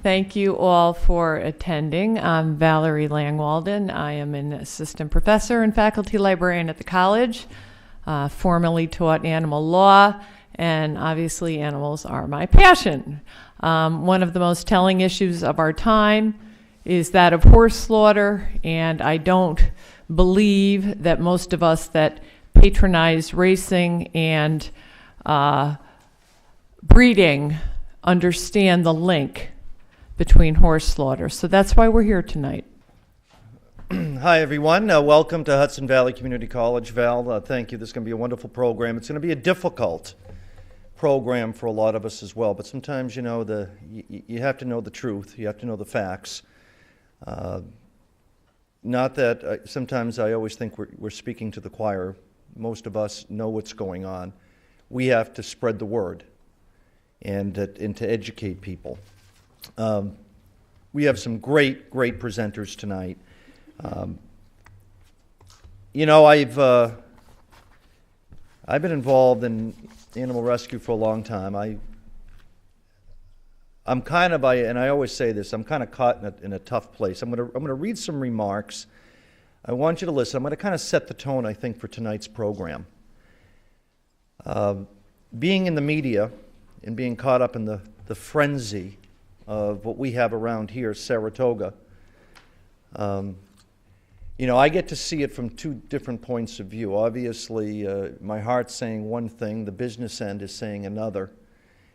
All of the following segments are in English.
Thank you all for attending. I'm Valerie Langwalden. I am an assistant professor and faculty librarian at the college, formerly taught animal law, and obviously animals are my passion. One of the most telling issues of our time is that of horse slaughter, and I don't believe that most of us that patronize racing and breeding understand the link between horse slaughter. So that's why we're here tonight. Hi, everyone. Welcome to Hudson Valley Community College. Val, thank you. This is going to be a wonderful program. It's going to be a difficult program for a lot of us as well, but sometimes, you know, you have to know the truth. You have to know the facts. Not that sometimes I always think we're speaking to the choir. Most of us know what's going on. We have to spread the word and to educate people. We have some great presenters tonight. You know, I've been involved in animal rescue for a long time. I'm kind of, and I always say this, I'm kind of caught in a tough place. I'm gonna read some remarks. I want you to listen. I'm going to kind of set the tone, I think, for tonight's program. Being in the media and being caught up in the frenzy of what we have around here, Saratoga, you know, I get to see it from two different points of view. Obviously, my heart's saying one thing, the business end is saying another,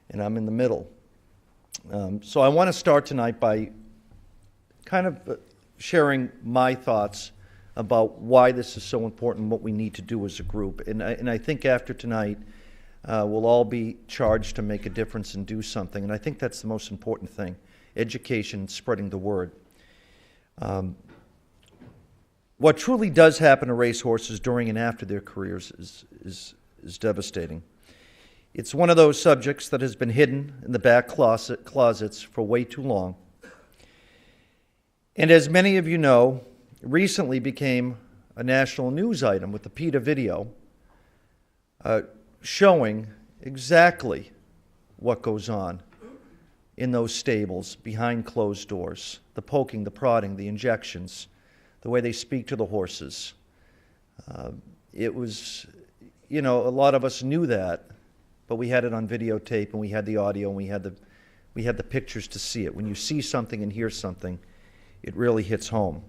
and I'm in the middle. So I want to start tonight by kind of sharing my thoughts about why this is so important, what we need to do as a group. And I think after tonight, we'll all be charged to make a difference and do something. And I think that's the most important thing, education, spreading the word. What truly does happen to racehorses during and after their careers is devastating. It's one of those subjects that has been hidden in the back closets for way too long. And as many of you know, recently became a national news item with the PETA video showing exactly what goes on in those stables behind closed doors, the poking, the prodding, the injections, the way they speak to the horses. It was, you know, a lot of us knew that, but we had it on videotape and we had the audio and we had the pictures to see it. When you see something and hear something, it really hits home.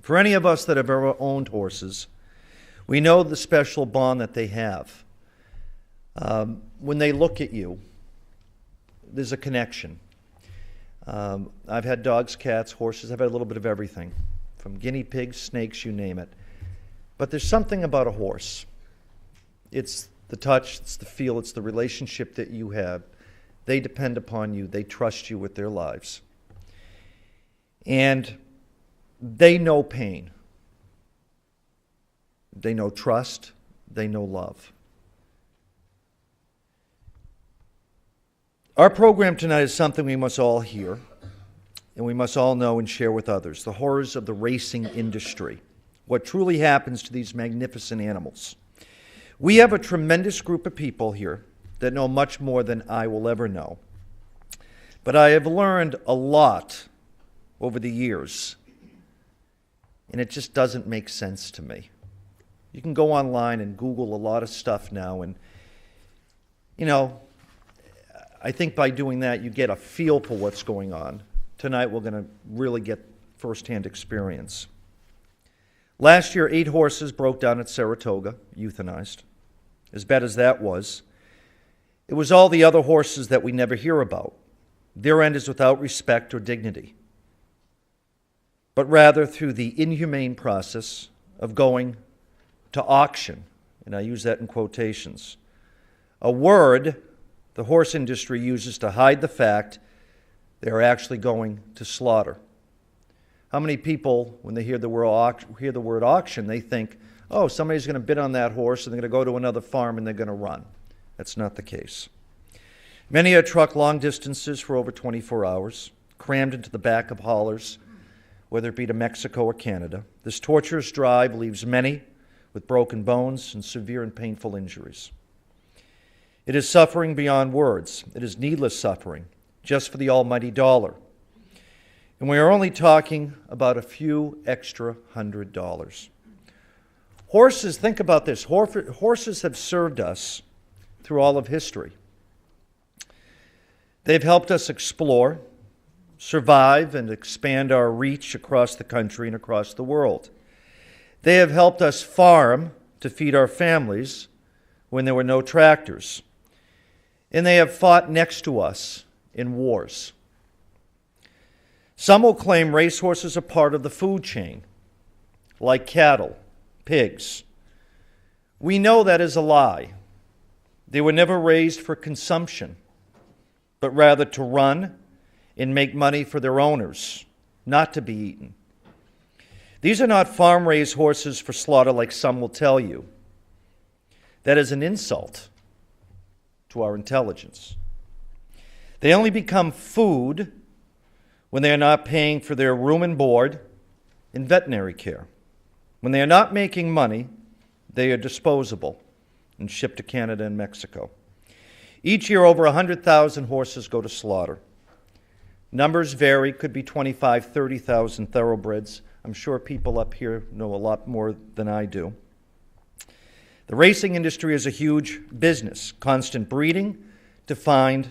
For any of us that have ever owned horses, we know the special bond that they have. When they look at you, there's a connection. I've had dogs, cats, horses. I've had a little bit of everything, from guinea pigs, snakes, you name it. But there's something about a horse. It's the touch, it's the feel, it's the relationship that you have. They depend upon you. They trust you with their lives. And they know pain. They know trust. They know love. Our program tonight is something we must all hear, and we must all know and share with others. The horrors of the racing industry. What truly happens to these magnificent animals. We have a tremendous group of people here that know much more than I will ever know. But I have learned a lot over the years, and it just doesn't make sense to me. You can go online and Google a lot of stuff now, and, you know, I think by doing that you get a feel for what's going on. Tonight we're going to really get firsthand experience. Last year, 8 horses broke down at Saratoga, euthanized. As bad as that was, it was all the other horses that we never hear about. Their end is without respect or dignity, but rather through the inhumane process of going to auction, and I use that in quotations, a word the horse industry uses to hide the fact they are actually going to slaughter. How many people, when they hear the word auction, they think, oh, somebody's going to bid on that horse and they're going to go to another farm and they're going to run. That's not the case. Many are trucked long distances for over 24 hours, crammed into the back of haulers, whether it be to Mexico or Canada. This torturous drive leaves many with broken bones and severe and painful injuries. It is suffering beyond words. It is needless suffering, just for the almighty dollar. And we are only talking about a few extra $100. Horses, think about this. Horses have served us through all of history. They've helped us explore, survive, and expand our reach across the country and across the world. They have helped us farm to feed our families when there were no tractors. And they have fought next to us in wars. Some will claim racehorses are part of the food chain, like cattle, pigs. We know that is a lie. They were never raised for consumption, but rather to run and make money for their owners, not to be eaten. These are not farm-raised horses for slaughter like some will tell you. That is an insult to our intelligence. They only become food when they are not paying for their room and board and veterinary care. When they are not making money, they are disposable and shipped to Canada and Mexico. Each year, over 100,000 horses go to slaughter. Numbers vary, could be 25,000, 30,000 thoroughbreds. I'm sure people up here know a lot more than I do. The racing industry is a huge business, constant breeding to find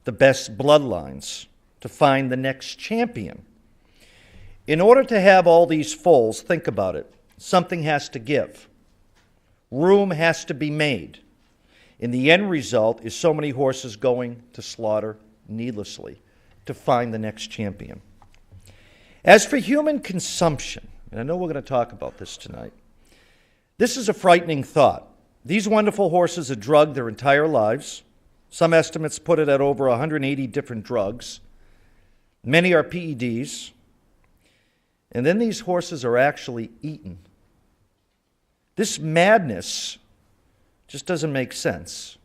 the best bloodlines, to find the next champion. In order to have all these foals, think about it, something has to give. Room has to be made. And the end result is so many horses going to slaughter needlessly to find the next champion. As for human consumption, and I know we're going to talk about this tonight, this is a frightening thought. These wonderful horses are drugged their entire lives. Some estimates put it at over 180 different drugs. Many are PEDs. And then these horses are actually eaten. This madness just doesn't make sense.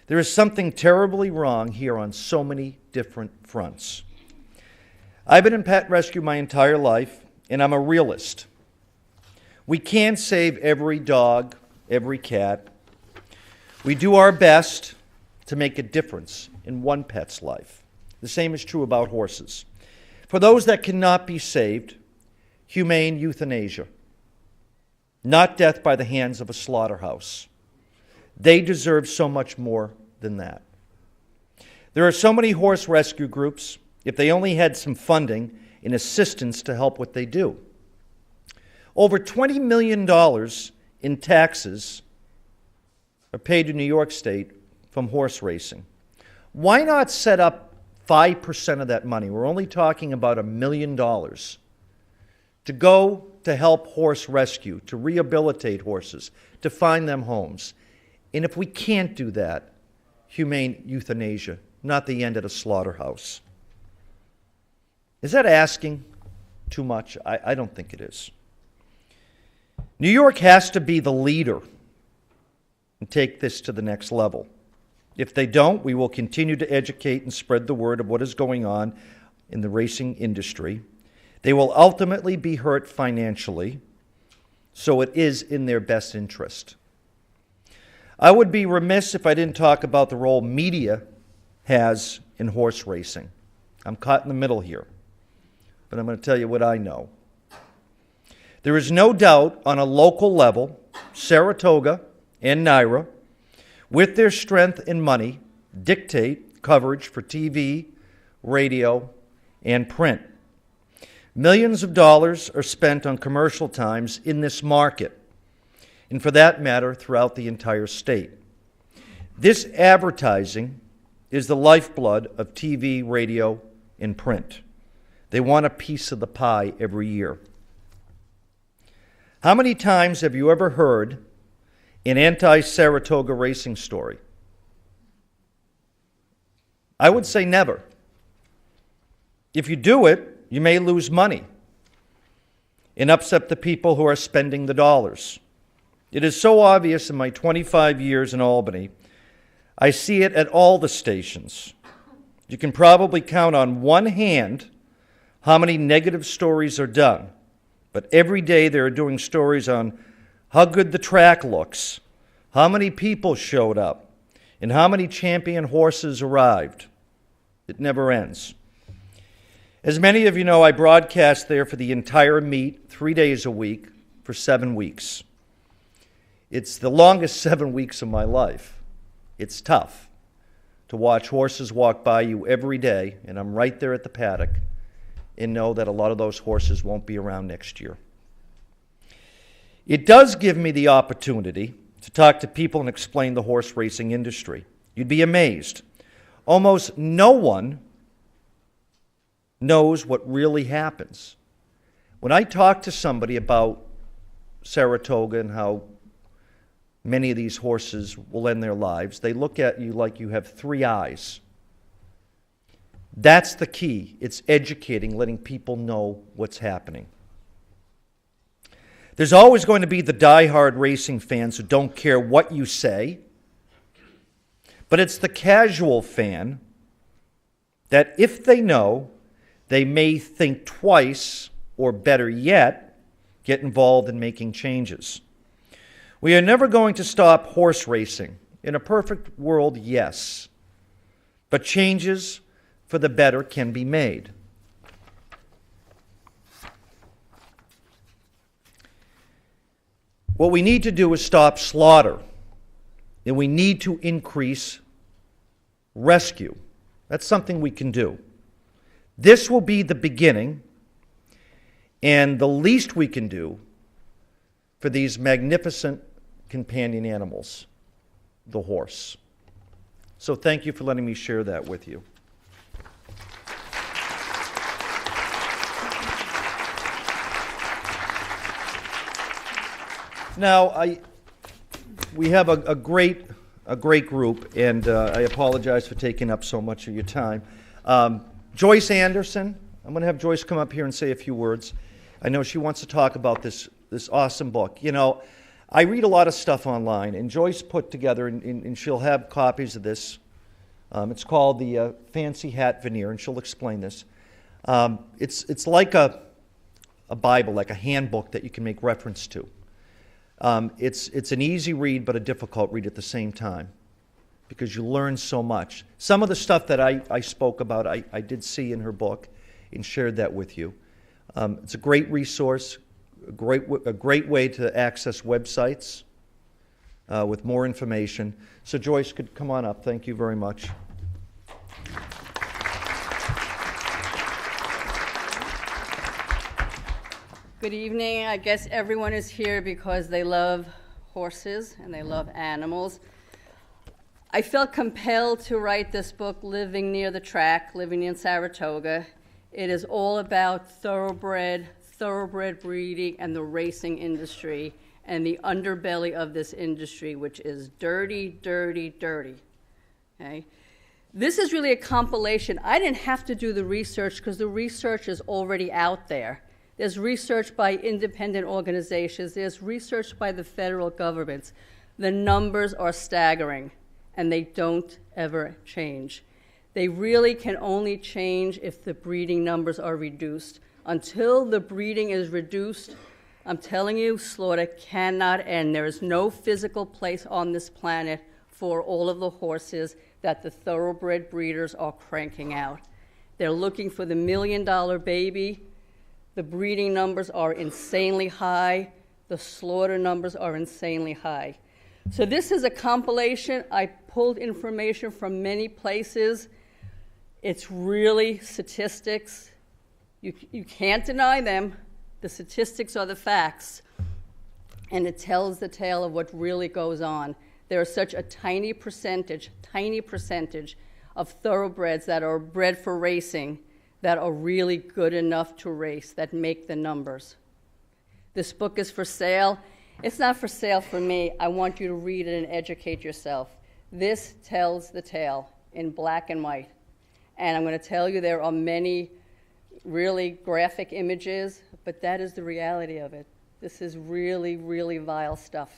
There is something terribly wrong here on so many different fronts. I've been in pet rescue my entire life, and I'm a realist. We can't save every dog, every cat. We do our best to make a difference in one pet's life. The same is true about horses. For those that cannot be saved, humane euthanasia, not death by the hands of a slaughterhouse. They deserve so much more than that. There are so many horse rescue groups, if they only had some funding and assistance to help what they do. Over $20 million in taxes are paid to New York State from horse racing. Why not set up 5% of that money? We're only talking about $1 million to go to help horse rescue, to rehabilitate horses, to find them homes. And if we can't do that, humane euthanasia, not the end at a slaughterhouse. Is that asking too much? I don't think it is. New York has to be the leader and take this to the next level. If they don't, we will continue to educate and spread the word of what is going on in the racing industry. They will ultimately be hurt financially, so it is in their best interest. I would be remiss if I didn't talk about the role media has in horse racing. I'm caught in the middle here, but I'm going to tell you what I know. There is no doubt on a local level, Saratoga and Naira, with their strength and money, dictate coverage for TV, radio, and print. Millions of dollars are spent on commercial times in this market, and for that matter, throughout the entire state. This advertising is the lifeblood of TV, radio, and print. They want a piece of the pie every year. How many times have you ever heard an anti-Saratoga racing story? I would say never. If you do it, you may lose money and upset the people who are spending the dollars. It is so obvious in my 25 years in Albany. I see it at all the stations. You can probably count on one hand how many negative stories are done. But every day they're doing stories on how good the track looks, how many people showed up, and how many champion horses arrived. It never ends. As many of you know, I broadcast there for the entire meet, 3 days a week, for 7 weeks. It's the longest 7 weeks of my life. It's tough to watch horses walk by you every day, and I'm right there at the paddock, and know that a lot of those horses won't be around next year. It does give me the opportunity to talk to people and explain the horse racing industry. You'd be amazed. Almost no one knows what really happens. When I talk to somebody about Saratoga and how many of these horses will end their lives, they look at you like you have 3 eyes. That's the key. It's educating, letting people know what's happening. There's always going to be the die-hard racing fans who don't care what you say, but it's the casual fan that if they know, they may think twice, or better yet, get involved in making changes. We are never going to stop horse racing. In a perfect world, yes. But changes for the better can be made. What we need to do is stop slaughter, and we need to increase rescue. That's something we can do. This will be the beginning, and the least we can do for these magnificent companion animals, the horse. So thank you for letting me share that with you. Now, we have a great group, and I apologize for taking up so much of your time. Joyce Anderson, I'm going to have Joyce come up here and say a few words. I know she wants to talk about this awesome book. You know, I read a lot of stuff online, and Joyce put together, and she'll have copies of this. It's called the Fancy Hat Veneer, and she'll explain this. It's like a Bible, like a handbook that you can make reference to. It's an easy read, but a difficult read at the same time, because you learn so much. Some of the stuff that I spoke about, I did see in her book and shared that with you. It's a great resource, a great way to access websites with more information. So Joyce could come on up. Thank you very much. Good evening. I guess everyone is here because they love horses and they love animals. I felt compelled to write this book, living near the track, living in Saratoga. It is all about thoroughbred breeding and the racing industry and the underbelly of this industry, which is dirty, dirty, dirty. Okay? This is really a compilation. I didn't have to do the research because the research is already out there. There's research by independent organizations. There's research by the federal governments. The numbers are staggering, and they don't ever change. They really can only change if the breeding numbers are reduced. Until the breeding is reduced, I'm telling you, slaughter cannot end. There is no physical place on this planet for all of the horses that the thoroughbred breeders are cranking out. They're looking for the $1 million baby. The breeding numbers are insanely high. The slaughter numbers are insanely high. So this is a compilation. I pulled information from many places. It's really statistics. You can't deny them. The statistics are the facts. And it tells the tale of what really goes on. There is such a tiny percentage of thoroughbreds that are bred for racing that are really good enough to race, that make the numbers. This book is for sale. It's not for sale for me. I want you to read it and educate yourself. This tells the tale in black and white. And I'm going to tell you there are many really graphic images, but that is the reality of it. This is really, really vile stuff.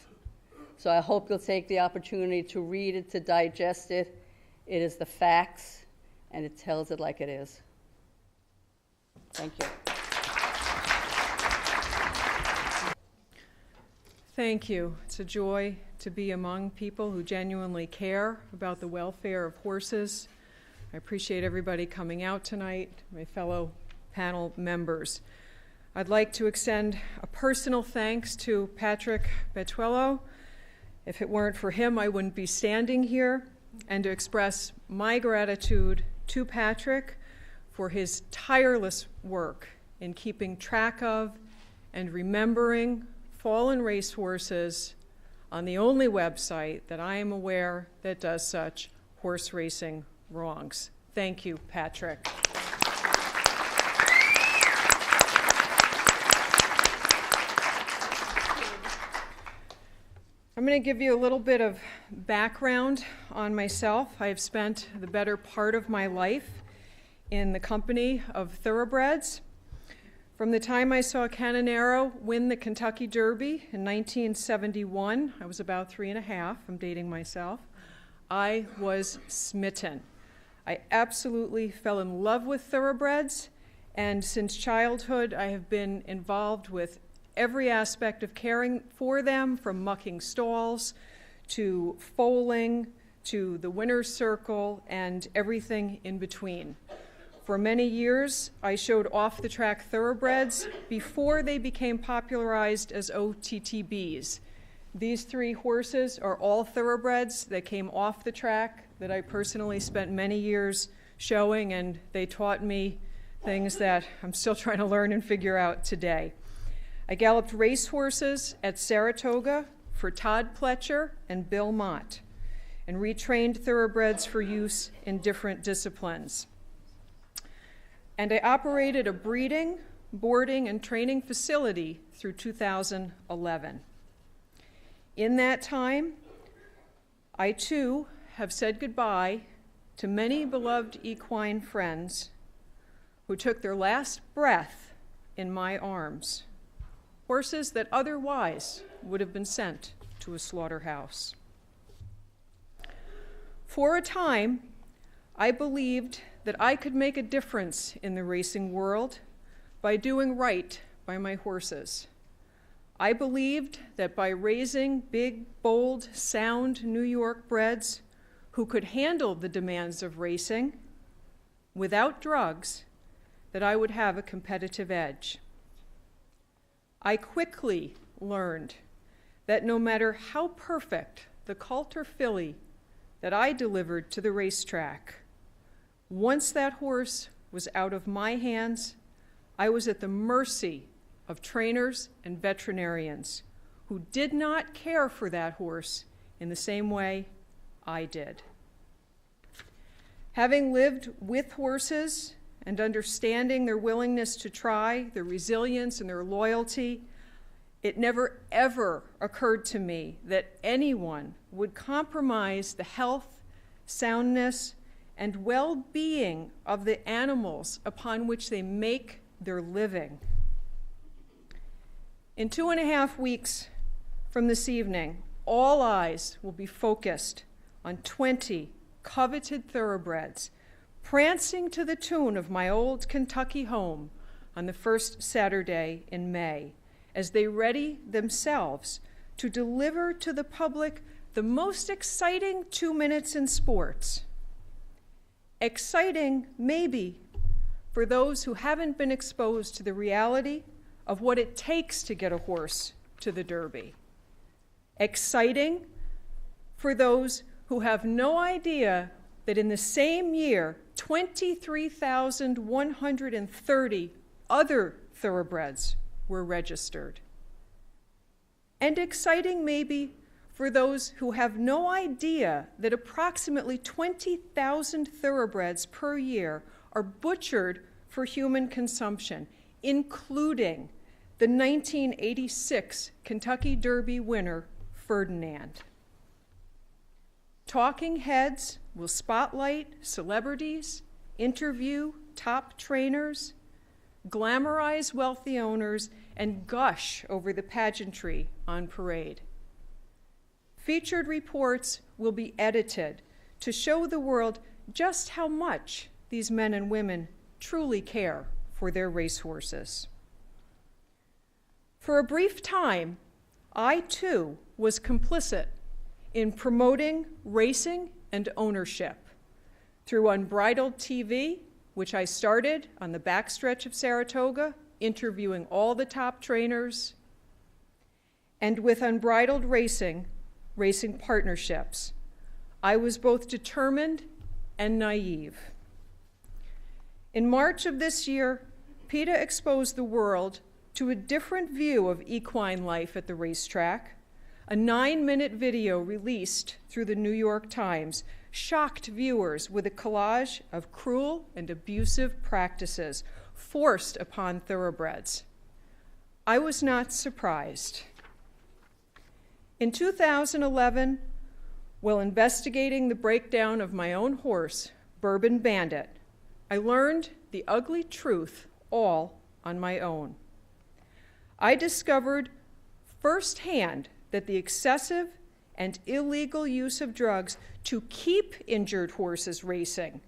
So I hope you'll take the opportunity to read it, to digest it. It is the facts, and it tells it like it is. Thank you. Thank you. It's a joy to be among people who genuinely care about the welfare of horses. I appreciate everybody coming out tonight, my fellow panel members. I'd like to extend a personal thanks to Patrick Betuello. If it weren't for him, I wouldn't be standing here, and to express my gratitude to Patrick for his tireless work in keeping track of and remembering fallen racehorses on the only website that I am aware that does such horse racing wrongs. Thank you, Patrick. I'm going to give you a little bit of background on myself. I have spent the better part of my life in the company of thoroughbreds. From the time I saw Canonero win the Kentucky Derby in 1971, I was about 3.5, I'm dating myself, I was smitten. I absolutely fell in love with thoroughbreds, and since childhood I have been involved with every aspect of caring for them, from mucking stalls to foaling to the winner's circle and everything in between. For many years, I showed off-the-track thoroughbreds before they became popularized as OTTBs. These 3 horses are all thoroughbreds that came off the track that I personally spent many years showing, and they taught me things that I'm still trying to learn and figure out today. I galloped racehorses at Saratoga for Todd Pletcher and Bill Mott, and retrained thoroughbreds for use in different disciplines. And I operated a breeding, boarding, and training facility through 2011. In that time, I too have said goodbye to many beloved equine friends who took their last breath in my arms, horses that otherwise would have been sent to a slaughterhouse. For a time, I believed that I could make a difference in the racing world by doing right by my horses. I believed that by raising big, bold, sound New York breds who could handle the demands of racing without drugs, that I would have a competitive edge. I quickly learned that no matter how perfect the colt or filly that I delivered to the racetrack, once that horse was out of my hands, I was at the mercy of trainers and veterinarians who did not care for that horse in the same way I did. Having lived with horses and understanding their willingness to try, their resilience and their loyalty, it never ever occurred to me that anyone would compromise the health, soundness, and well-being of the animals upon which they make their living. In 2.5 weeks from this evening, all eyes will be focused on 20 coveted thoroughbreds prancing to the tune of my old Kentucky home on the first Saturday in May, as they ready themselves to deliver to the public the most exciting 2 minutes in sports. Exciting, maybe, for those who haven't been exposed to the reality of what it takes to get a horse to the Derby. Exciting for those who have no idea that in the same year, 23,130 other thoroughbreds were registered. And exciting maybe for those who have no idea that approximately 20,000 thoroughbreds per year are butchered for human consumption, including the 1986 Kentucky Derby winner, Ferdinand. Talking Heads will spotlight celebrities, interview top trainers, glamorize wealthy owners, and gush over the pageantry on parade. Featured reports will be edited to show the world just how much these men and women truly care for their racehorses. For a brief time, I too was complicit in promoting racing and ownership through unbridled TV which I started on the backstretch of Saratoga, interviewing all the top trainers, and with Unbridled Racing partnerships, I was both determined and naive. In March of this year, PETA exposed the world to a different view of equine life at the racetrack. A 9-minute video released through the New York Times shocked viewers with a collage of cruel and abusive practices forced upon thoroughbreds. I was not surprised. In 2011, while investigating the breakdown of my own horse, Bourbon Bandit, I learned the ugly truth all on my own. I discovered firsthand that the excessive and illegal use of drugs to keep injured horses racing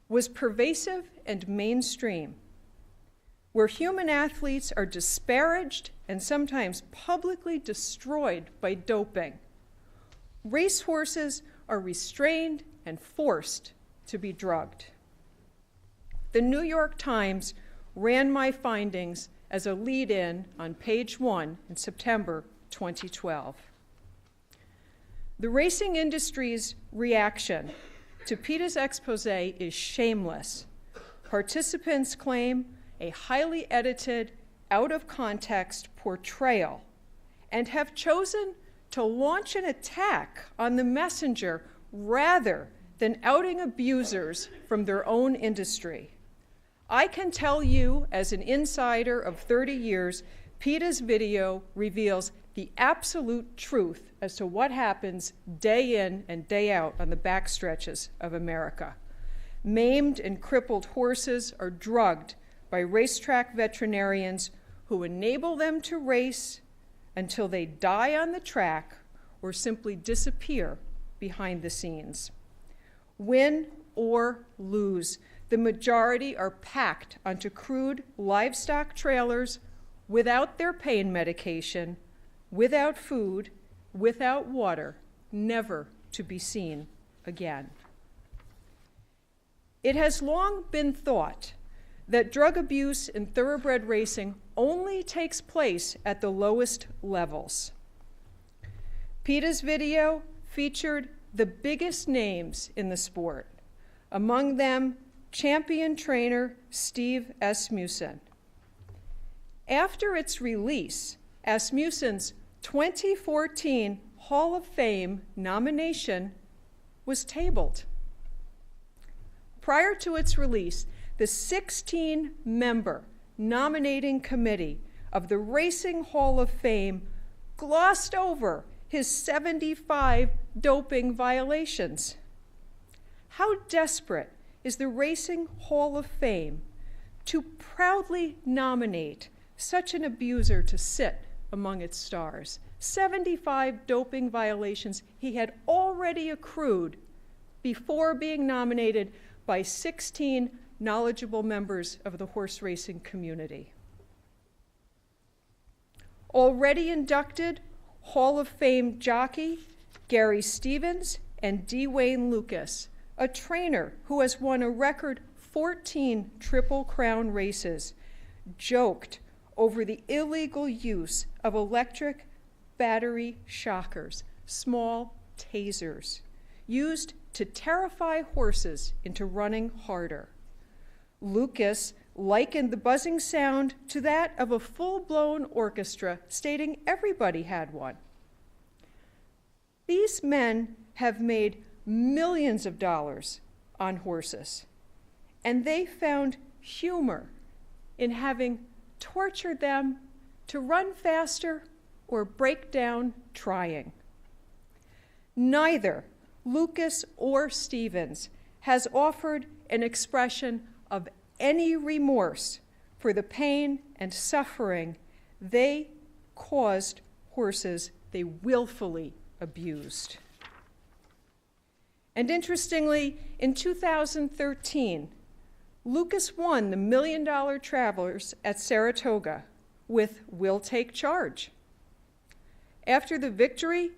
was pervasive and mainstream. Where human athletes are disparaged and sometimes publicly destroyed by doping, racehorses are restrained and forced to be drugged. The New York Times ran my findings as a lead-in on page 1 in September 2012. The racing industry's reaction to PETA's expose is shameless. Participants claim a highly edited, out-of-context portrayal and have chosen to launch an attack on the messenger rather than outing abusers from their own industry. I can tell you, as an insider of 30 years, PETA's video reveals the absolute truth as to what happens day in and day out on the backstretches of America. Maimed and crippled horses are drugged by racetrack veterinarians who enable them to race until they die on the track or simply disappear behind the scenes. Win or lose, the majority are packed onto crude livestock trailers without their pain medication, without food, without water, never to be seen again. It has long been thought that drug abuse in thoroughbred racing only takes place at the lowest levels. PETA's video featured the biggest names in the sport, among them champion trainer Steve Asmussen. After its release, Asmussen's 2014 Hall of Fame nomination was tabled. Prior to its release, the 16-member nominating committee of the Racing Hall of Fame glossed over his 75 doping violations. How desperate is the Racing Hall of Fame to proudly nominate such an abuser to sit among its stars? 75 doping violations he had already accrued before being nominated by 16 knowledgeable members of the horse racing community. Already inducted Hall of Fame jockey Gary Stevens and D. Wayne Lucas, a trainer who has won a record 14 Triple Crown races, joked over the illegal use of electric battery shockers, small tasers, used to terrify horses into running harder. Lucas likened the buzzing sound to that of a full-blown orchestra, stating everybody had one. These men have made millions of dollars on horses, and they found humor in having tortured them to run faster or break down trying. Neither Lucas or Stevens has offered an expression of any remorse for the pain and suffering they caused horses they willfully abused. And interestingly, in 2013, Lucas won the $1 Million Travelers at Saratoga with "We'll Take Charge." After the victory,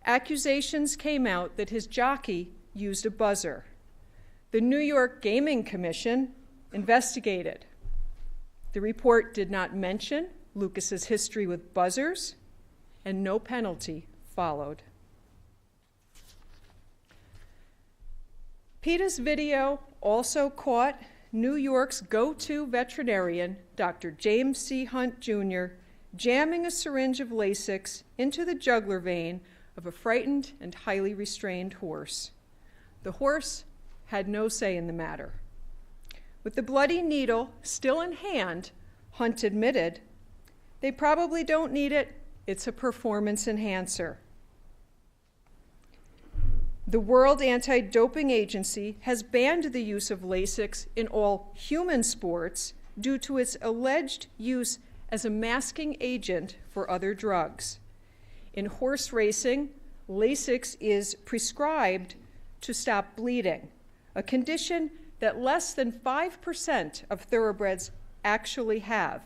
accusations came out that his jockey used a buzzer. The New York Gaming Commission investigated. The report did not mention Lucas's history with buzzers, and no penalty followed. PETA's video also caught New York's go-to veterinarian, Dr. James C. Hunt, Jr., jamming a syringe of Lasix into the jugular vein of a frightened and highly restrained horse. The horse had no say in the matter. With the bloody needle still in hand, Hunt admitted, "They probably don't need it. It's a performance enhancer." The World Anti-Doping Agency has banned the use of Lasix in all human sports due to its alleged use as a masking agent for other drugs. In horse racing, Lasix is prescribed to stop bleeding, a condition that less than 5% of thoroughbreds actually have.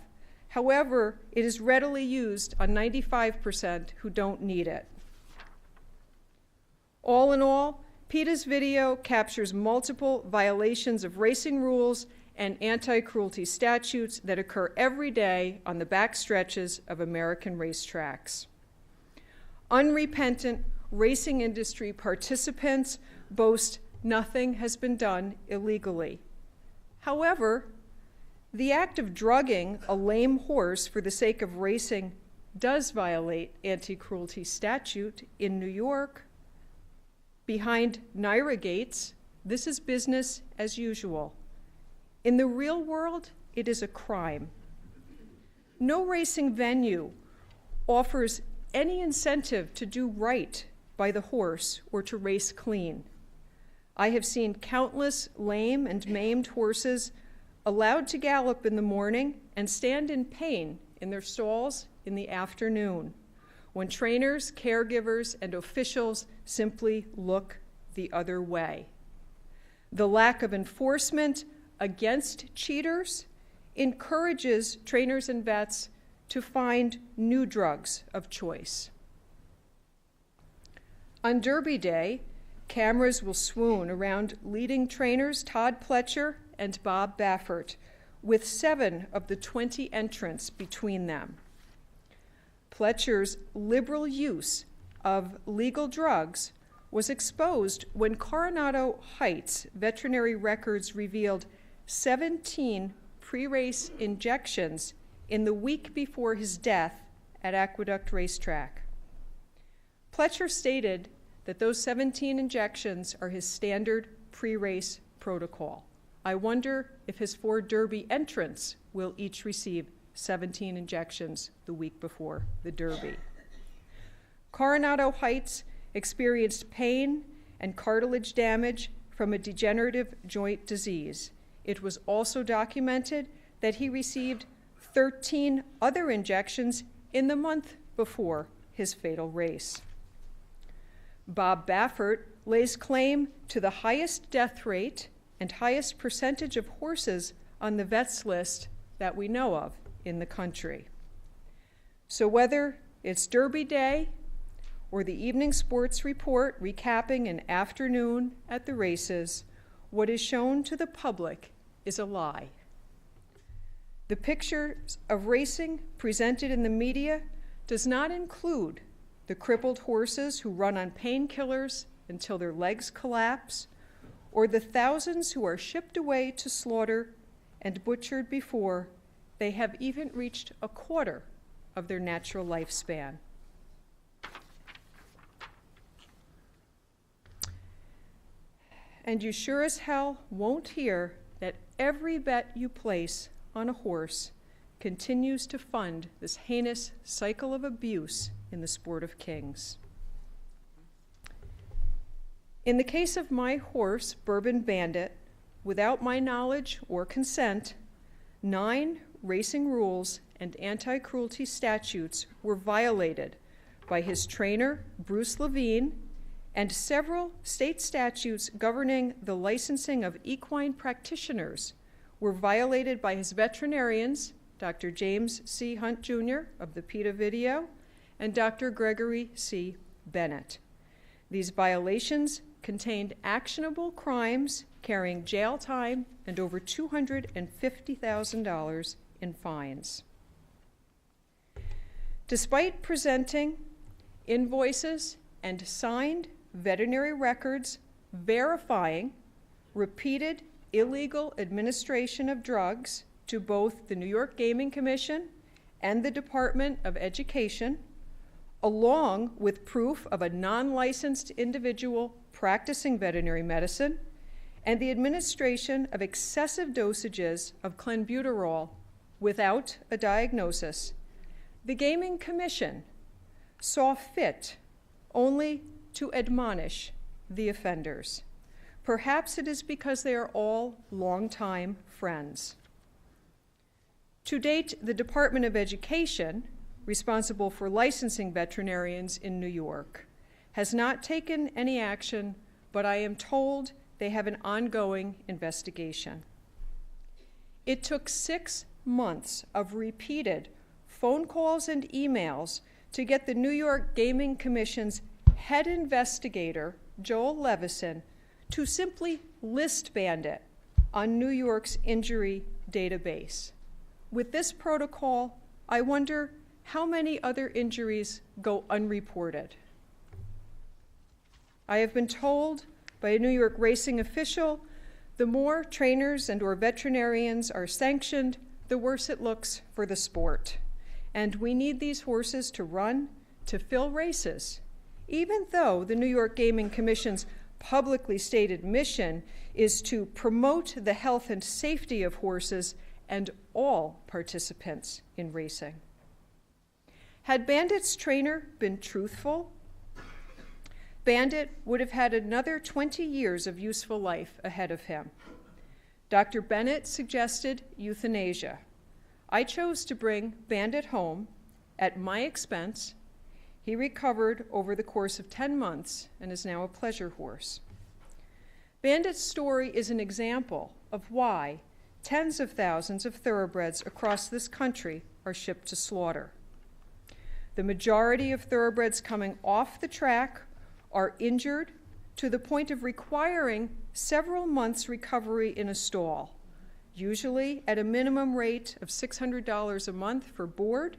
However, it is readily used on 95% who don't need it. All in all, PETA's video captures multiple violations of racing rules and anti-cruelty statutes that occur every day on the back stretches of American racetracks. Unrepentant racing industry participants boast nothing has been done illegally. However, the act of drugging a lame horse for the sake of racing does violate anti-cruelty statute in New York. Behind NYRA gates, this is business as usual. In the real world, it is a crime. No racing venue offers any incentive to do right by the horse or to race clean. I have seen countless lame and maimed horses allowed to gallop in the morning and stand in pain in their stalls in the afternoon, when trainers, caregivers, and officials simply look the other way. The lack of enforcement against cheaters encourages trainers and vets to find new drugs of choice. On Derby Day, cameras will swoon around leading trainers Todd Pletcher and Bob Baffert, with 7 of the 20 entrants between them. Pletcher's liberal use of legal drugs was exposed when Coronado Heights veterinary records revealed 17 pre-race injections in the week before his death at Aqueduct Racetrack. Pletcher stated that those 17 injections are his standard pre-race protocol. I wonder if his 4 Derby entrants will each receive 17 injections the week before the Derby. Coronado Heights experienced pain and cartilage damage from a degenerative joint disease. It was also documented that he received 13 other injections in the month before his fatal race. Bob Baffert lays claim to the highest death rate and highest percentage of horses on the vets list that we know of in the country. So whether it's Derby Day or the evening sports report recapping an afternoon at the races, what is shown to the public is a lie. The pictures of racing presented in the media does not include the crippled horses who run on painkillers until their legs collapse, or the thousands who are shipped away to slaughter and butchered before they have even reached a quarter of their natural lifespan. And you sure as hell won't hear that every bet you place on a horse continues to fund this heinous cycle of abuse in the sport of kings. In the case of my horse, Bourbon Bandit, without my knowledge or consent, 9 racing rules and anti-cruelty statutes were violated by his trainer, Bruce Levine, and several state statutes governing the licensing of equine practitioners were violated by his veterinarians, Dr. James C. Hunt, Jr. of the PETA video, and Dr. Gregory C. Bennett. These violations contained actionable crimes carrying jail time and over $250,000 in fines. Despite presenting invoices and signed veterinary records verifying repeated illegal administration of drugs to both the New York Gaming Commission and the Department of Education, along with proof of a non-licensed individual practicing veterinary medicine and the administration of excessive dosages of clenbuterol without a diagnosis, the Gaming Commission saw fit only to admonish the offenders. Perhaps it is because they are all longtime friends. To date, the Department of Education, responsible for licensing veterinarians in New York, has not taken any action, but I am told they have an ongoing investigation. It took 6 months of repeated phone calls and emails to get the New York Gaming Commission's head investigator, Joel Levison, to simply list Bandit on New York's injury database. With this protocol, I wonder how many other injuries go unreported. I have been told by a New York racing official, the more trainers and or veterinarians are sanctioned, the worse it looks for the sport. And we need these horses to run, to fill races, even though the New York Gaming Commission's publicly stated mission is to promote the health and safety of horses and all participants in racing. Had Bandit's trainer been truthful, Bandit would have had another 20 years of useful life ahead of him. Dr. Bennett suggested euthanasia. I chose to bring Bandit home at my expense. He recovered over the course of 10 months and is now a pleasure horse. Bandit's story is an example of why tens of thousands of thoroughbreds across this country are shipped to slaughter. The majority of thoroughbreds coming off the track are injured to the point of requiring several months' recovery in a stall, usually at a minimum rate of $600 a month for board,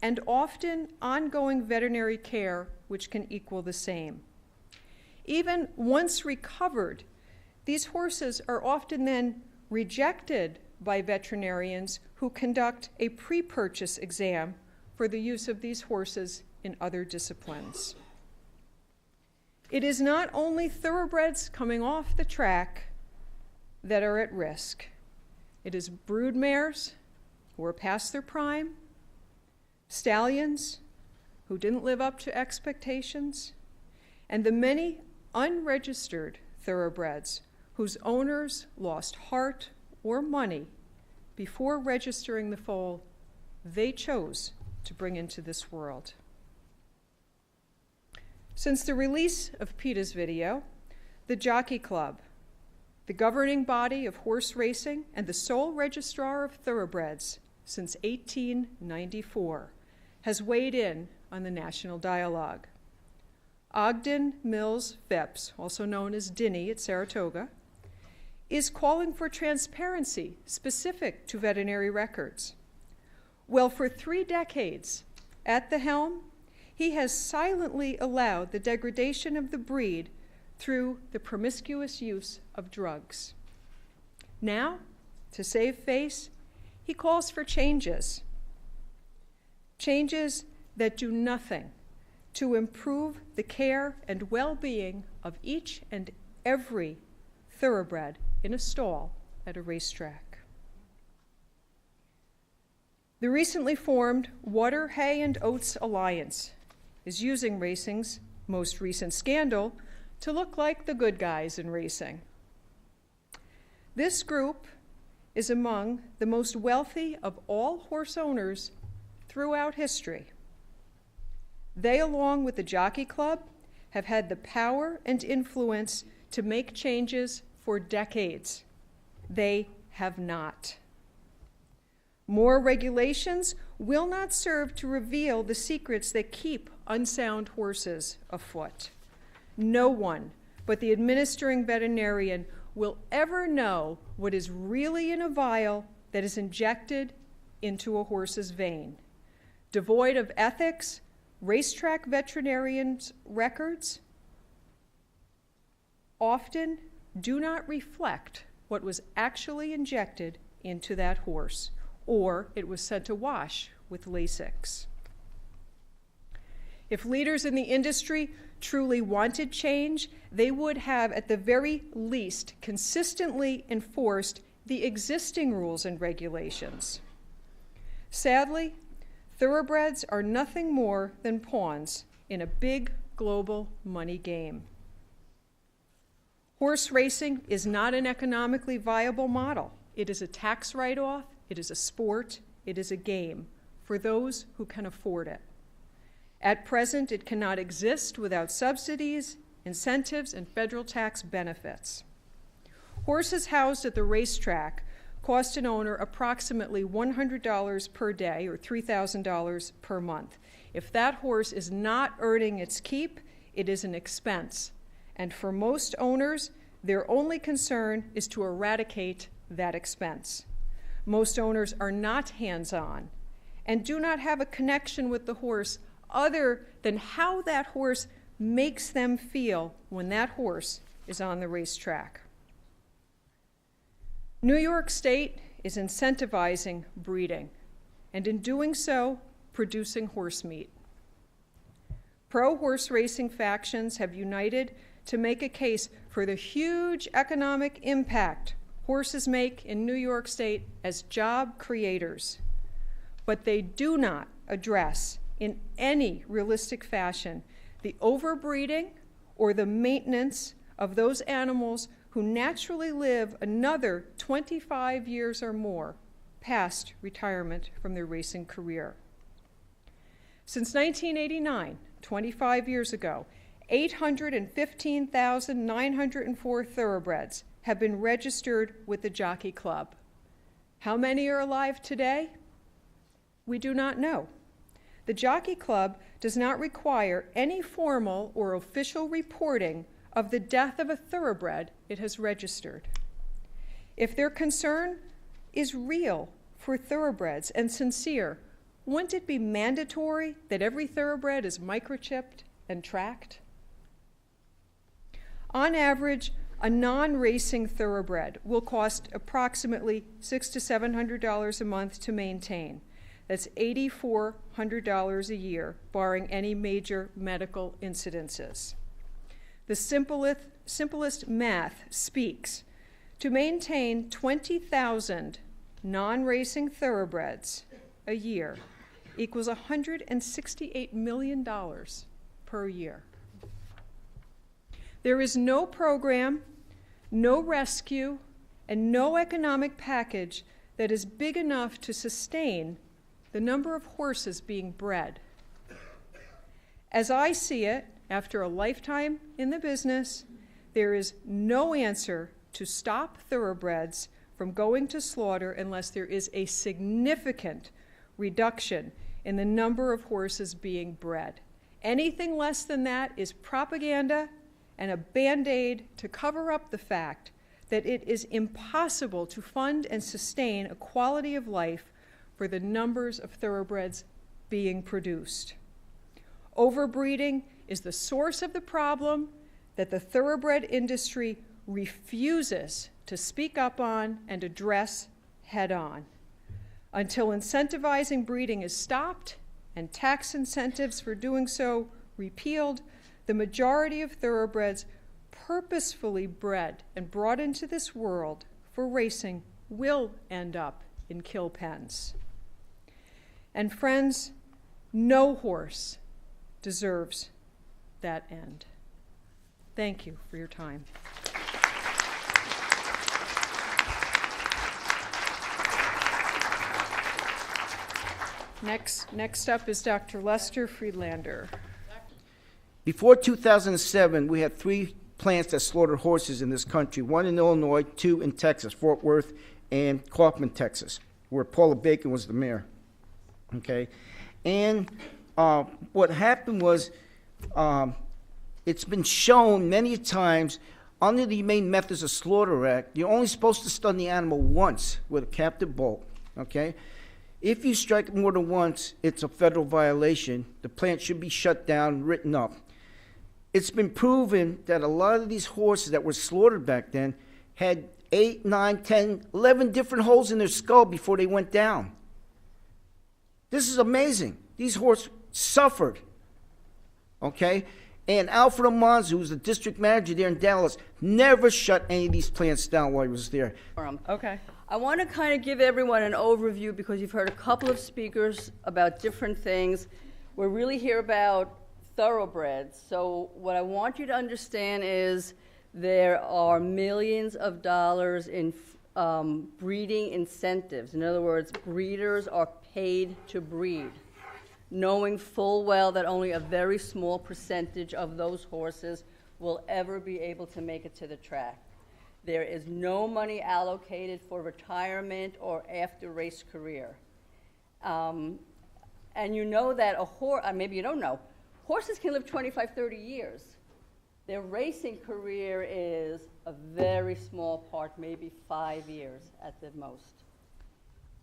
and often ongoing veterinary care, which can equal the same. Even once recovered, these horses are often then rejected by veterinarians who conduct a pre-purchase exam for the use of these horses in other disciplines. It is not only thoroughbreds coming off the track that are at risk. It is brood mares who are past their prime, stallions who didn't live up to expectations, and the many unregistered thoroughbreds whose owners lost heart or money before registering the foal they chose to bring into this world. Since the release of PETA's video, the Jockey Club, the governing body of horse racing and the sole registrar of thoroughbreds since 1894, has weighed in on the national dialogue. Ogden Mills Phipps, also known as Dinny at Saratoga, is calling for transparency specific to veterinary records. Well, for 3 decades at the helm, he has silently allowed the degradation of the breed through the promiscuous use of drugs. Now, to save face, he calls for changes. Changes that do nothing to improve the care and well-being of each and every thoroughbred in a stall at a racetrack. The recently formed Water, Hay, and Oats Alliance is using racing's most recent scandal to look like the good guys in racing. This group is among the most wealthy of all horse owners throughout history. They, along with the Jockey Club, have had the power and influence to make changes for decades. They have not. More regulations will not serve to reveal the secrets that keep unsound horses afoot. No one but the administering veterinarian will ever know what is really in a vial that is injected into a horse's vein. Devoid of ethics, racetrack veterinarians' records often do not reflect what was actually injected into that horse, or it was sent to wash with Lasix. If leaders in the industry truly wanted change, they would have, at the very least, consistently enforced the existing rules and regulations. Sadly, thoroughbreds are nothing more than pawns in a big global money game. Horse racing is not an economically viable model. It is a tax write-off, it is a sport, it is a game for those who can afford it. At present, it cannot exist without subsidies, incentives, and federal tax benefits. Horses housed at the racetrack cost an owner approximately $100 per day, or $3,000 per month. If that horse is not earning its keep, it is an expense. And for most owners, their only concern is to eradicate that expense. Most owners are not hands-on and do not have a connection with the horse other than how that horse makes them feel when that horse is on the racetrack. New York State is incentivizing breeding, and in doing so, producing horse meat. Pro-horse racing factions have united to make a case for the huge economic impact horses make in New York State as job creators. But they do not address in any realistic fashion the overbreeding or the maintenance of those animals who naturally live another 25 years or more past retirement from their racing career. Since 1989, 25 years ago, 815,904 thoroughbreds have been registered with the Jockey Club. How many are alive today? We do not know. The Jockey Club does not require any formal or official reporting of the death of a thoroughbred it has registered. If their concern is real for thoroughbreds and sincere, wouldn't it be mandatory that every thoroughbred is microchipped and tracked? On average, a non-racing thoroughbred will cost approximately $600 to $700 a month to maintain. That's $8,400 a year, barring any major medical incidences. The simplest math speaks. To maintain 20,000 non-racing thoroughbreds a year equals $168 million per year. There is no program, no rescue, and no economic package that is big enough to sustain the number of horses being bred. As I see it, after a lifetime in the business, there is no answer to stop thoroughbreds from going to slaughter unless there is a significant reduction in the number of horses being bred. Anything less than that is propaganda and a Band-Aid to cover up the fact that it is impossible to fund and sustain a quality of life for the numbers of thoroughbreds being produced. Overbreeding is the source of the problem that the thoroughbred industry refuses to speak up on and address head-on. Until incentivizing breeding is stopped and tax incentives for doing so repealed, the majority of thoroughbreds purposefully bred and brought into this world for racing will end up in kill pens. And friends, no horse deserves that end. Thank you for your time. Next up is Dr. Lester Friedlander. Before 2007, we had 3 plants that slaughtered horses in this country, 1 in Illinois, 2 in Texas, Fort Worth and Kaufman, Texas, where Paula Bacon was the mayor. Okay, and what happened was it's been shown many times under the Humane Methods of Slaughter Act, you're only supposed to stun the animal once with a captive bolt, okay? If you strike it more than once, it's a federal violation. The plant should be shut down, written up. It's been proven that a lot of these horses that were slaughtered back then had 8, 9, 10, 11 different holes in their skull before they went down. This is amazing. These horses suffered, okay? And Alfred Almanza, who's the district manager there in Dallas, never shut any of these plants down while he was there. Okay. I want to kind of give everyone an overview because you've heard a couple of speakers about different things. We're really here about thoroughbreds. So what I want you to understand is there are millions of dollars in breeding incentives. In other words, breeders are paid to breed, knowing full well that only a very small percentage of those horses will ever be able to make it to the track. There is no money allocated for retirement or after race career. And you know that a horse, maybe you don't know, horses can live 25, 30 years. Their racing career is a very small part, maybe 5 years at the most.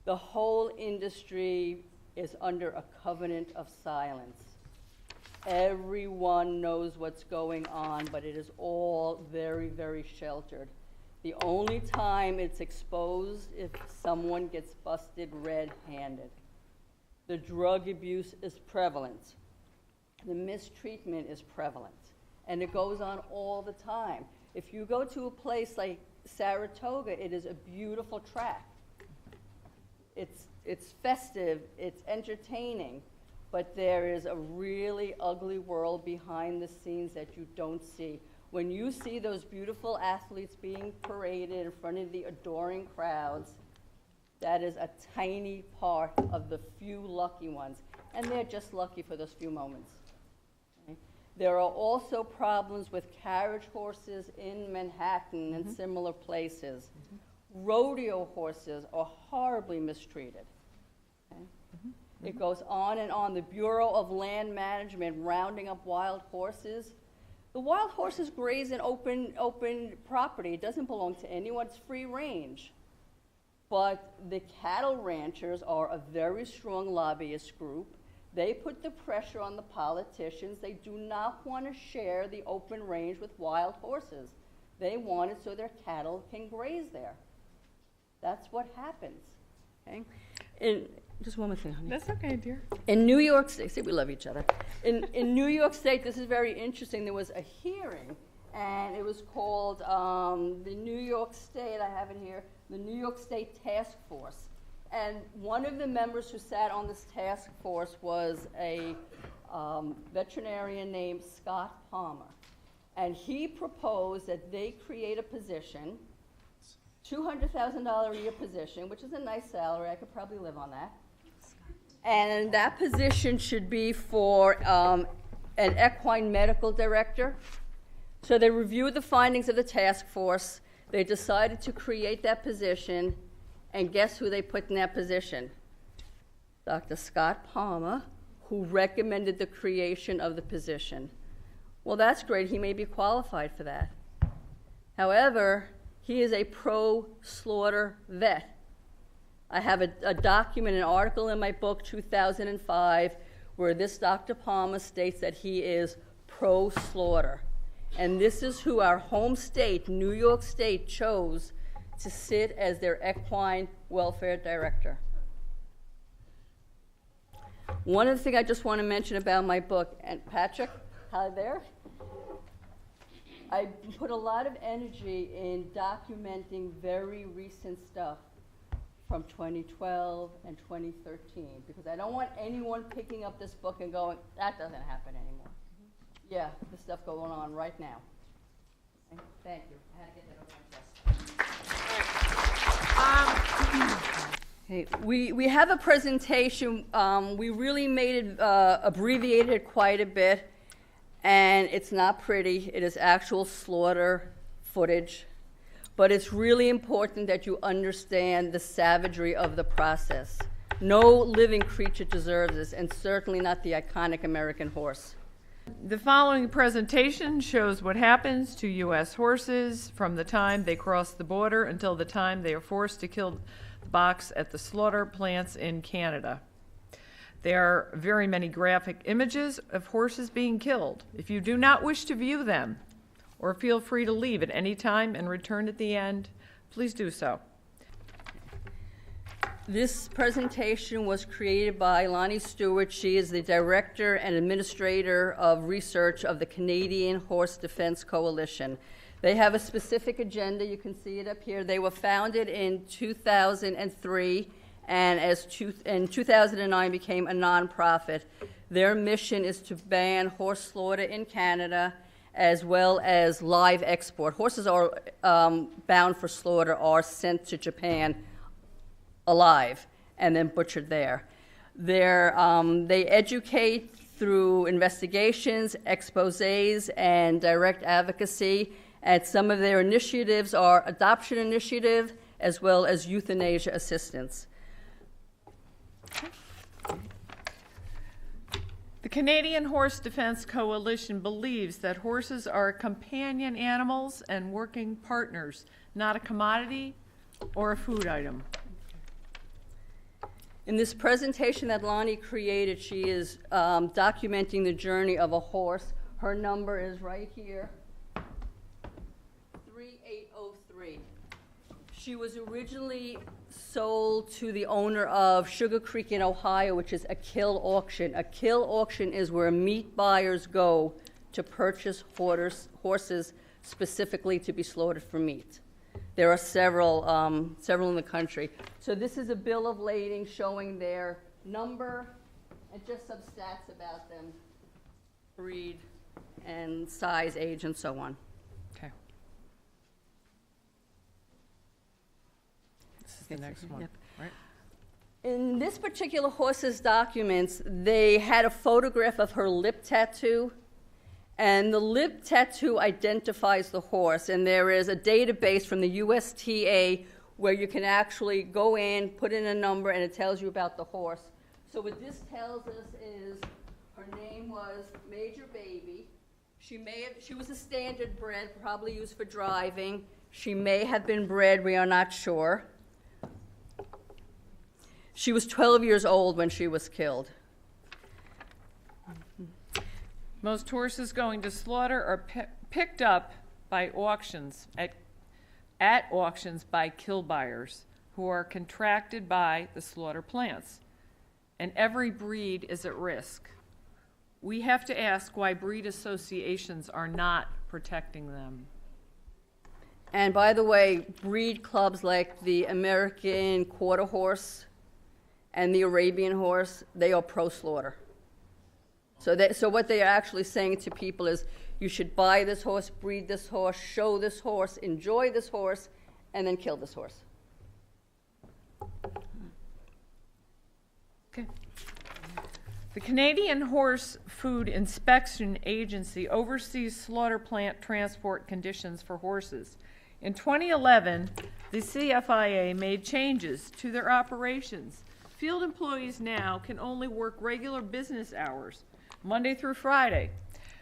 The whole industry is under a covenant of silence. Everyone knows what's going on, but it is all very, very sheltered. The only time it's exposed if someone gets busted red-handed. The drug abuse is prevalent. The mistreatment is prevalent. And it goes on all the time. If you go to a place like Saratoga, it is a beautiful track. It's festive, it's entertaining, but there is a really ugly world behind the scenes that you don't see. When you see those beautiful athletes being paraded in front of the adoring crowds, that is a tiny part of the few lucky ones, and they're just lucky for those few moments. Okay? There are also problems with carriage horses in Manhattan and similar places. Rodeo horses are horribly mistreated. Okay? It goes on and on. The Bureau of Land Management rounding up wild horses. The wild horses graze in open property. It doesn't belong to anyone. It's free range. But the cattle ranchers are a very strong lobbyist group. They put the pressure on the politicians. They do not want to share the open range with wild horses. They want it so their cattle can graze there. That's what happens. Okay? Just one more thing, honey. That's okay, dear. In New York State, see, we love each other. In New York State, this is very interesting. There was a hearing, and it was called the New York State, I have it here, the New York State Task Force. And one of the members who sat on this task force was a veterinarian named Scott Palmer. And he proposed that they create a position, $200,000 a year position, which is a nice salary. I could probably live on that. And that position should be for an equine medical director. So they reviewed the findings of the task force. They decided to create that position. And guess who they put in that position? Dr. Scott Palmer, who recommended the creation of the position. Well, that's great. He may be qualified for that. However, he is a pro-slaughter vet. I have a document, an article in my book, 2005, where this Dr. Palmer states that he is pro-slaughter. And this is who our home state, New York State, chose to sit as their equine welfare director. One of the things I just want to mention about my book, and Patrick, hi there. I put a lot of energy in documenting very recent stuff from 2012 and 2013, because I don't want anyone picking up this book and going, that doesn't happen anymore. Yeah, this stuff going on right now. Okay, thank you. I had to get that over my chest. Hey, we have a presentation. We really made it, abbreviated it quite a bit, and it's not pretty. It is actual slaughter footage. But it's really important that you understand the savagery of the process. No living creature deserves this, and certainly not the iconic American horse. The following presentation shows what happens to U.S. horses from the time they cross the border until the time they are forced to kill the box at the slaughter plants in Canada. There are very many graphic images of horses being killed. If you do not wish to view them, or feel free to leave at any time and return at the end, please do so. This presentation was created by Lonnie Stewart. She is the Director and Administrator of Research of the Canadian Horse Defense Coalition. They have a specific agenda. You can see it up here. They were founded in 2003 and in 2009 became a nonprofit. Their mission is to ban horse slaughter in Canada as well as live export. Horses are bound for slaughter are sent to Japan alive and then butchered there. They educate through investigations, exposés, and direct advocacy. And some of their initiatives are adoption initiative as well as euthanasia assistance. The Canadian Horse Defense Coalition believes that horses are companion animals and working partners, not a commodity or a food item. In this presentation that Lonnie created, she is documenting the journey of a horse. Her number is right here, 3803. She was originally sold to the owner of Sugar Creek in Ohio, which is a kill auction. A kill auction is where meat buyers go to purchase horses specifically to be slaughtered for meat. There are several in the country. So this is a bill of lading showing their number and just some stats about them, breed and size, age, and so on. Okay. This is the next one, Yep. right? In this particular horse's documents, they had a photograph of her lip tattoo. And the lip tattoo identifies the horse, and there is a database from the USTA where you can actually go in, put in a number, and it tells you about the horse. So what this tells us is her name was Major Baby. She was a standard bred, probably used for driving. She may have been bred, we are not sure. She was 12 years old when she was killed. Most horses going to slaughter are picked up by auctions, at auctions by kill buyers who are contracted by the slaughter plants. And every breed is at risk. We have to ask why breed associations are not protecting them. And by the way, breed clubs like the American Quarter Horse and the Arabian Horse, they are pro-slaughter. So what they are actually saying to people is, you should buy this horse, breed this horse, show this horse, enjoy this horse, and then kill this horse. Okay. The Canadian Horse Food Inspection Agency oversees slaughter plant transport conditions for horses. In 2011, the CFIA made changes to their operations. Field employees now can only work regular business hours, Monday through Friday.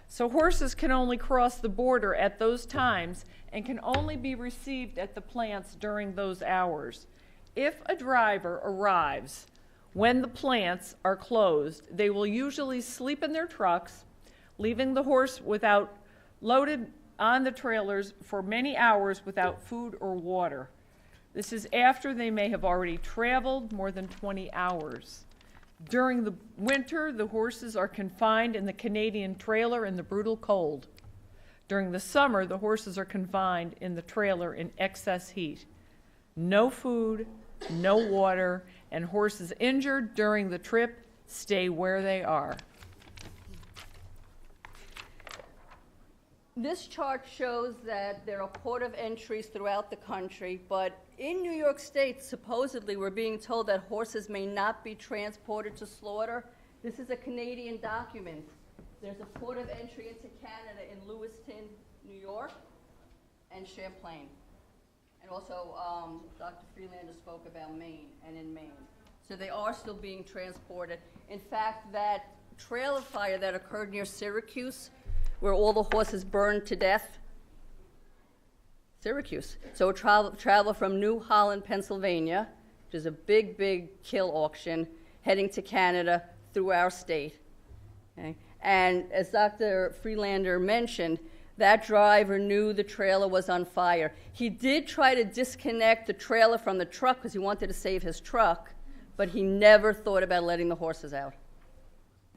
So horses can only cross the border at those times and can only be received at the plants during those hours. If a driver arrives when the plants are closed, they will usually sleep in their trucks, leaving the horse loaded on the trailers for many hours without food or water. This is after they may have already traveled more than 20 hours. During the winter, the horses are confined in the Canadian trailer in the brutal cold. During the summer, the horses are confined in the trailer in excess heat. No food, no water, and horses injured during the trip stay where they are. This chart shows that there are port of entries throughout the country, but in New York State, supposedly, we're being told that horses may not be transported to slaughter. This is a Canadian document. There's a port of entry into Canada in Lewiston, New York, and Champlain. And also, Dr. Ferdinand spoke about Maine and in Maine. So they are still being transported. In fact, that trailer fire that occurred near Syracuse, where all the horses burned to death. Syracuse. So it traveled from New Holland, Pennsylvania, which is a big, big kill auction, heading to Canada through our state. Okay? And as Dr. Freelander mentioned, that driver knew the trailer was on fire. He did try to disconnect the trailer from the truck because he wanted to save his truck, but he never thought about letting the horses out.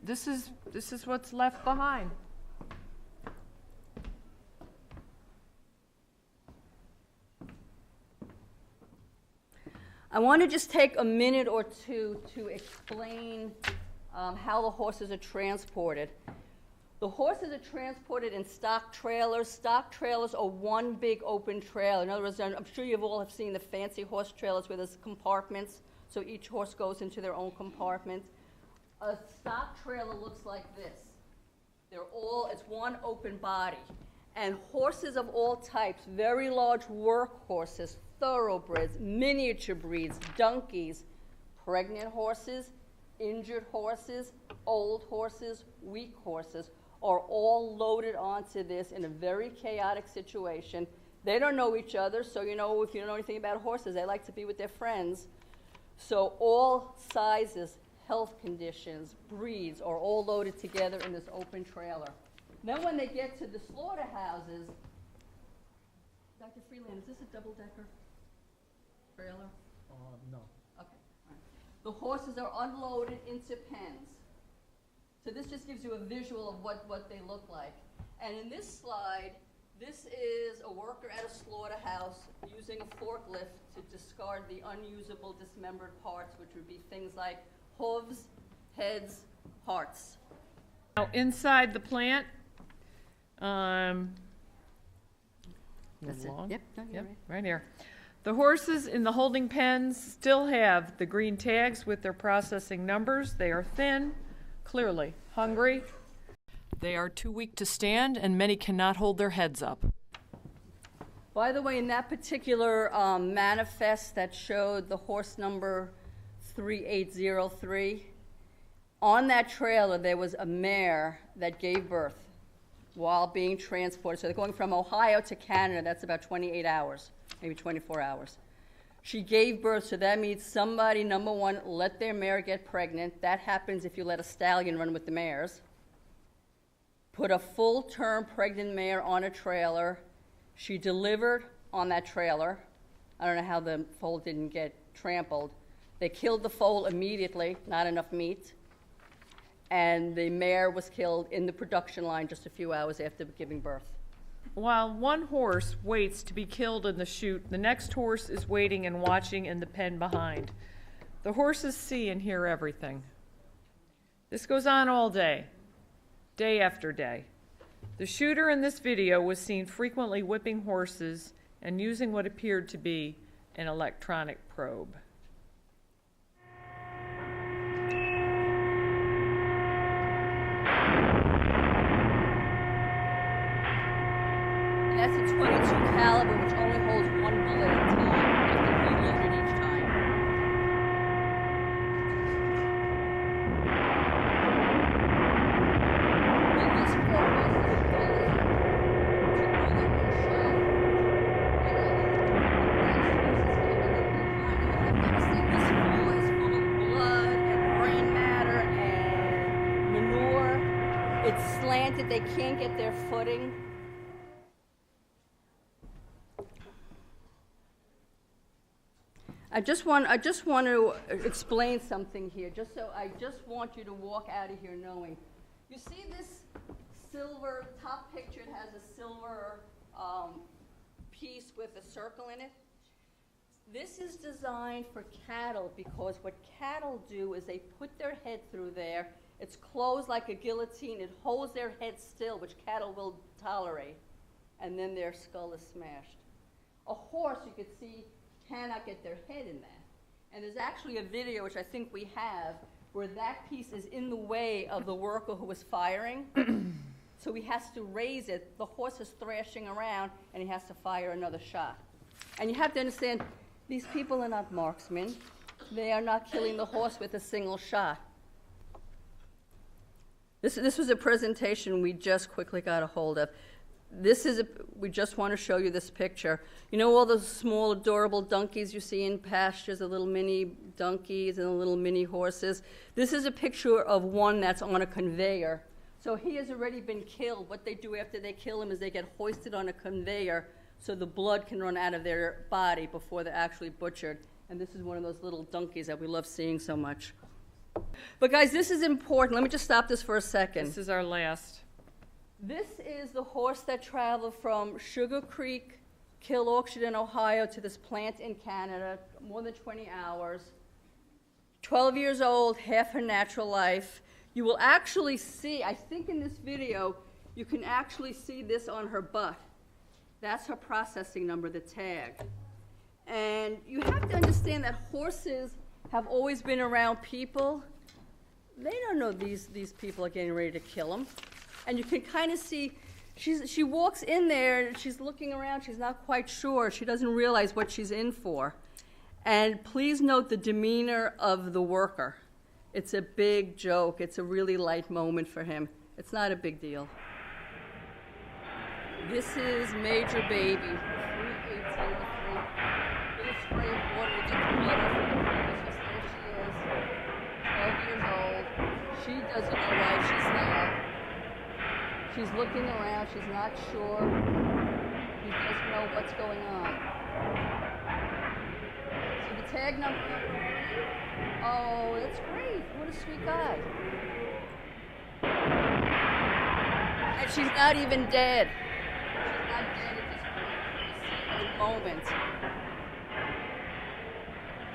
This is what's left behind. I want to just take a minute or two to explain how the horses are transported. The horses are transported in stock trailers. Stock trailers are one big open trailer. In other words, I'm sure you've all have seen the fancy horse trailers where there's compartments, so each horse goes into their own compartment. A stock trailer looks like this. It's one open body. And horses of all types, very large work horses, thoroughbreds, miniature breeds, donkeys, pregnant horses, injured horses, old horses, weak horses, are all loaded onto this in a very chaotic situation. They don't know each other, so if you don't know anything about horses, they like to be with their friends. So all sizes, health conditions, breeds are all loaded together in this open trailer. Then when they get to the slaughterhouses, Dr. Freeland, is this a double-decker trailer? No. Okay. All right. The horses are unloaded into pens. So this just gives you a visual of what they look like. And in this slide, this is a worker at a slaughterhouse using a forklift to discard the unusable dismembered parts, which would be things like hooves, heads, hearts. Now, inside the plant, That's it. along. Yep, no, you're right. Right here. The horses in the holding pens still have the green tags with their processing numbers. They are thin, clearly hungry. They are too weak to stand, and many cannot hold their heads up. By the way, in that particular manifest that showed the horse number 3803, on that trailer there was a mare that gave birth while being transported. So they're going from Ohio to Canada. That's about 28 hours, maybe 24 hours. She gave birth, so that means somebody, number one, let their mare get pregnant. That happens if you let a stallion run with the mares. Put a full-term pregnant mare on a trailer. She delivered on that trailer. I don't know how the foal didn't get trampled. They killed the foal immediately, not enough meat. And the mare was killed in the production line just a few hours after giving birth. While one horse waits to be killed in the chute, the next horse is waiting and watching in the pen behind. The horses see and hear everything. This goes on all day, day after day. The shooter in this video was seen frequently whipping horses and using what appeared to be an electronic probe. And that's a .22 caliber, which only holds one bullet at a time. You have to reload it each time. And this poor horse is fully took more than one shot. And the next horse is coming in behind. You have to understand this floor is full of blood and brain matter and manure. It's slanted. They can't get their footing. I just want to explain something here. I just want you to walk out of here knowing. You see this silver top picture? It has a silver piece with a circle in it. This is designed for cattle because what cattle do is they put their head through there. It's closed like a guillotine. It holds their head still, which cattle will tolerate, and then their skull is smashed. A horse, you could see, cannot get their head in that. And there's actually a video, which I think we have, where that piece is in the way of the worker who was firing. So he has to raise it. The horse is thrashing around, and he has to fire another shot. And you have to understand, these people are not marksmen. They are not killing the horse with a single shot. This was a presentation we just quickly got a hold of. We just want to show you this picture. You know all those small adorable donkeys you see in pastures, the little mini donkeys and the little mini horses? This is a picture of one that's on a conveyor. So he has already been killed. What they do after they kill him is they get hoisted on a conveyor so the blood can run out of their body before they're actually butchered. And this is one of those little donkeys that we love seeing so much. But guys, this is important. Let me just stop this for a second. This is our last. This is the horse that traveled from Sugar Creek, Kill Auction in Ohio to this plant in Canada, more than 20 hours. 12 years old, half her natural life. You will actually see, I think in this video, you can actually see this on her butt. That's her processing number, the tag. And you have to understand that horses have always been around people. They don't know these people are getting ready to kill them. And you can kind of see, she walks in there, she's looking around, she's not quite sure, she doesn't realize what she's in for. And please note the demeanor of the worker. It's a big joke, it's a really light moment for him. It's not a big deal. This is Major Baby, 3803. Little spray of water to get the blood off of the previous. There she is, 12 years old. She doesn't know why she's there. She's looking around, she's not sure. She doesn't know what's going on. So the tag number, oh, that's great. What a sweet guy. And she's not even dead. She's not dead at this point. You see her moment.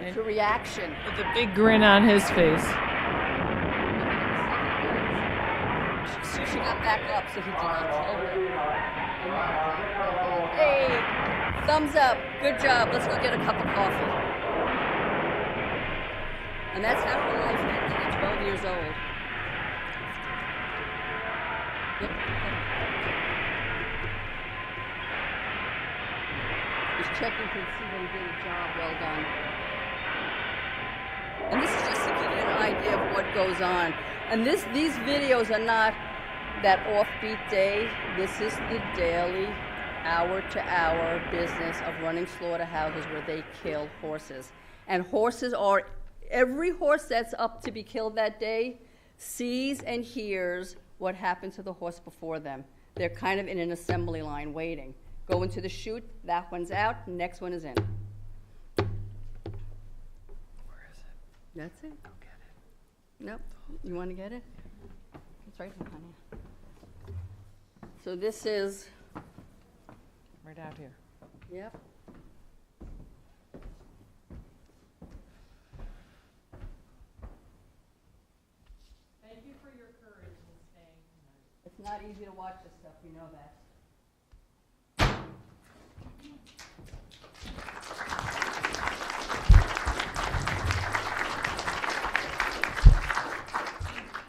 It's a reaction. With a big grin on his face. She got back up so he did not kill her. Hey, thumbs up. Good job. Let's go get a cup of coffee. And that's how her life ended at 12 years old. Yep. He's checking to see that he did a job well done. And this is just to give you an idea of what goes on. And these videos are not that offbeat day. This is the daily, hour-to-hour business of running slaughterhouses where they kill horses. And horses are, every horse that's up to be killed that day sees and hears what happened to the horse before them. They're kind of in an assembly line waiting. Go into the chute, that one's out, next one is in. Where is it? That's it. Go get it. Nope. You want to get it? It's right behind you. So this is, Right out here. yep. Thank you for your courage in staying tonight. It's not easy to watch this stuff, you know that.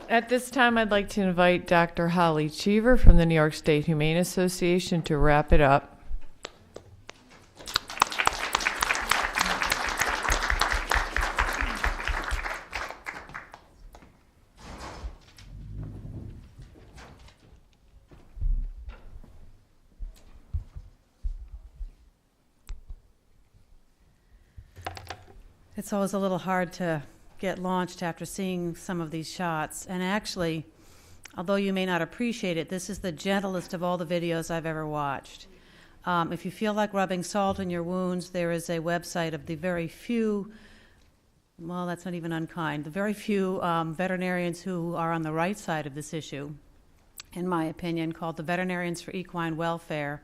At this time, I'd like to invite Dr. Holly Cheever from the New York State Humane Association to wrap it up. It's always a little hard to get launched after seeing some of these shots. And actually, although you may not appreciate it, this is the gentlest of all the videos I've ever watched. If you feel like rubbing salt in your wounds, there is a website of the very few, well, that's not even unkind, the very few veterinarians who are on the right side of this issue, in my opinion, called the Veterinarians for Equine Welfare.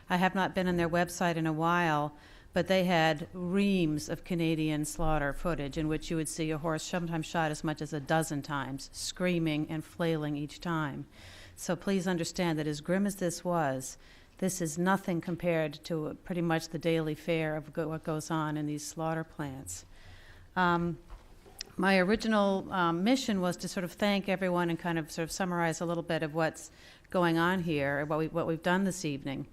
I have not been on their website in a while, but they had reams of Canadian slaughter footage in which you would see a horse sometimes shot as much as a dozen times, screaming and flailing each time. So please understand that as grim as this was, this is nothing compared to pretty much the daily fare of what goes on in these slaughter plants. My original mission was to sort of thank everyone and kind of sort of summarize a little bit of what's going on here, what we've done this evening.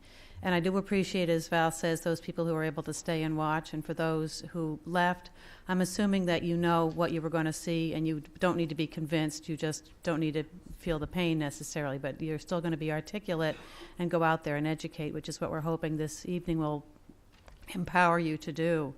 And I do appreciate, as Val says, those people who were able to stay and watch. And for those who left, I'm assuming that you know what you were going to see, and you don't need to be convinced. You just don't need to feel the pain necessarily, but you're still going to be articulate and go out there and educate, which is what we're hoping this evening will empower you to do.